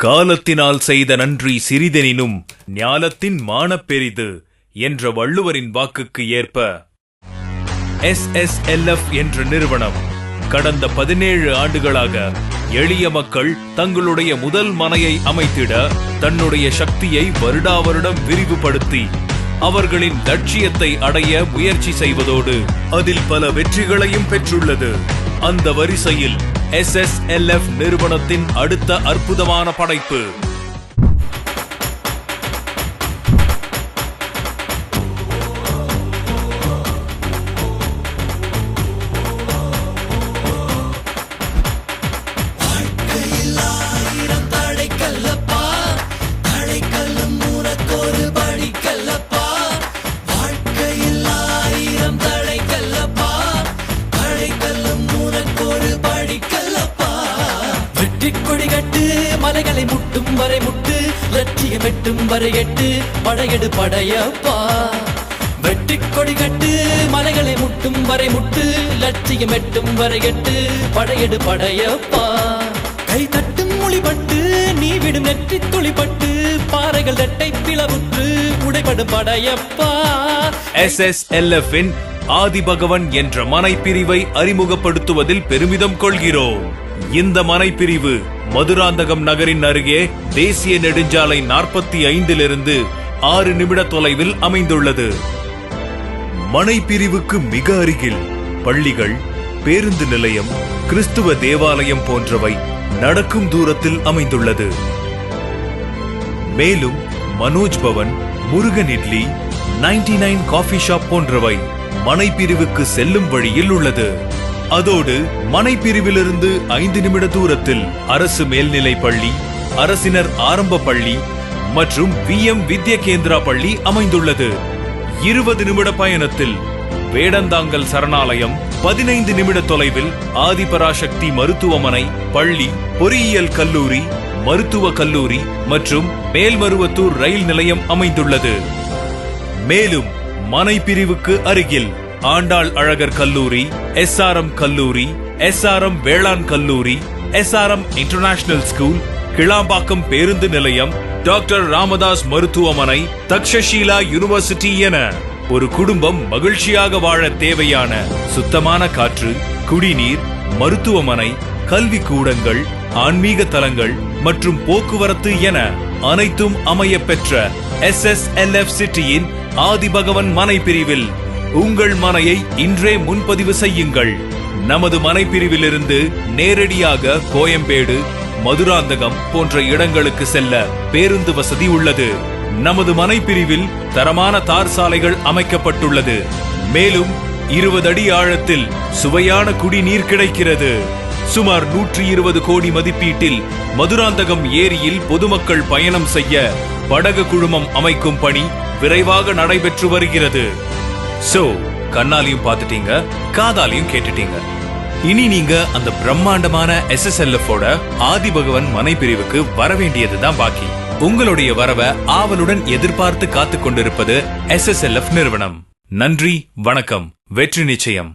காலத்தினால் செய்த நன்றி சிறிதெனினும் ஞாலத்தின் மானப் பெரிது என்ற வள்ளுவரின் வாக்குக்கு ஏற்ப SSLF என்ற நிறுவனம் கடந்த 17 ஆண்டுகளாக எளிய மக்கள் தங்களுடைய முதல் மனையை அமைத்திட தன்னுடைய சக்தியை வருடாவருடம் விரிவுபடுத்தி அவர்களின் லட்சியத்தை அடைய முயற்சி செய்வதோடு அதில் பல வெற்றிகளையும் பெற்றுள்ளது. அந்த வரிசையில் SSLF நிறுவனத்தின் அடுத்த அற்புதமான படைப்பு கொடிகட்டு மலைகளை முட்டும் வரை முட்டு லட்சியம் எட்டும் வரை எட்டு படையெடு படையப்பா. வெட்டி கொடிகட்டு மலைகளை முட்டும் வரை முட்டு லட்சியம் எட்டும் வரை எட்டு படையெடு படையப்பா. கை தட்டும் மொழிபட்டு நீ விடும் நெற்றி துளிப்பட்டு பாறைகள் ரெட்டை பிளவுற்று உடைபடும் படையப்பா. SSLF இன் ஆதிபகவன் என்ற மனைப்பிரிவை அறிமுகப்படுத்துவதில் பெருமிதம் கொள்கிறோம். இந்த மனைப்பிரிவு மதுராந்தகம் நகரின் அருகே தேசிய நெடுஞ்சாலை 45 6 நிமிட தொலைவில் அமைந்துள்ளது. மனைப்பிரிவுக்கு மிக அருகில் பள்ளிகள், பேருந்து நிலையம், கிறிஸ்துவ தேவாலயம் போன்றவை நடக்கும் தூரத்தில் அமைந்துள்ளது. மேலும் மனோஜ் பவன், முருகன் இட்லி, 99 காஃபி ஷாப் போன்றவை மனைப்பிரிவுக்கு செல்லும் வழியில் உள்ளது. அதோடு மனைப்பிரிவிலிருந்து 5 நிமிட தூரத்தில் அரசு மேல்நிலை பள்ளி, அரசினர் ஆரம்ப பள்ளி மற்றும் VM வித்யா கேந்திரா பள்ளி அமைந்துள்ளது. 20 நிமிட பயணத்தில் வேடந்தாங்கல் சரணாலயம், 15 நிமிட தொலைவில் ஆதிபராசக்தி மருத்துவமனை, பள்ளி, பொறியியல் கல்லூரி, மருத்துவ கல்லூரி மற்றும் மேல்மருவத்தூர் ரயில் நிலையம் அமைந்துள்ளது. மேலும் மனைப்பிரிவுக்கு அருகில் ஆண்டாள் அழகர் கல்லூரி, SRM கல்லூரி, SRM வேளாண் கல்லூரி, SRM இன்டர்நேஷனல் ஸ்கூல், கிளாம்பாக்கம் பேருந்து நிலையம், டாக்டர் ராமதாஸ் மருத்துவமனை, தக்ஷஷீலா யூனிவர்சிட்டி என ஒரு குடும்பம் மகிழ்ச்சியாக வாழ தேவையான சுத்தமான காற்று, குடிநீர், மருத்துவமனை, கல்வி கூடங்கள், ஆன்மீக தலங்கள் மற்றும் போக்குவரத்து என அனைத்தும் அமைய பெற்ற SSLF சிட்டியின் ஆதிபகவன் மனைப்பிரிவில் உங்கள் மனையை இன்றே முன்பதிவு செய்யுங்கள். நமது மனைப்பிரிவிலிருந்து நேரடியாக கோயம்பேடு, மதுராந்தகம் போன்ற இடங்களுக்கு செல்ல பேருந்து வசதி உள்ளது. நமது மனைப்பிரிவில் தரமான தார் சாலைகள் அமைக்கப்பட்டுள்ளது. மேலும் 20 அடி ஆழத்தில் சுவையான குடிநீர் கிடைக்கிறது. சுமார் 120 கோடி மதிப்பீட்டில் மதுராந்தகம் ஏரியில் பொதுமக்கள் பயணம் செய்ய படகு குழுமம் அமைக்கும் பணி விரைவாக நடைபெற்று வருகிறது. சோ, கண்ணாலையும் பார்த்துட்டீங்க, காதாலையும் கேட்டுட்டீங்க. இனி நீங்க அந்த பிரம்மாண்டமான SSLF ஓட ஆதிபகவன் மனைப்பிரிவுக்கு வர வேண்டியதுதான் பாக்கி. உங்களுடைய வரவை ஆவலுடன் எதிர்பார்த்து காத்துக் கொண்டிருப்பது SSLF நிறுவனம். நன்றி, வணக்கம், வெற்றி நிச்சயம்.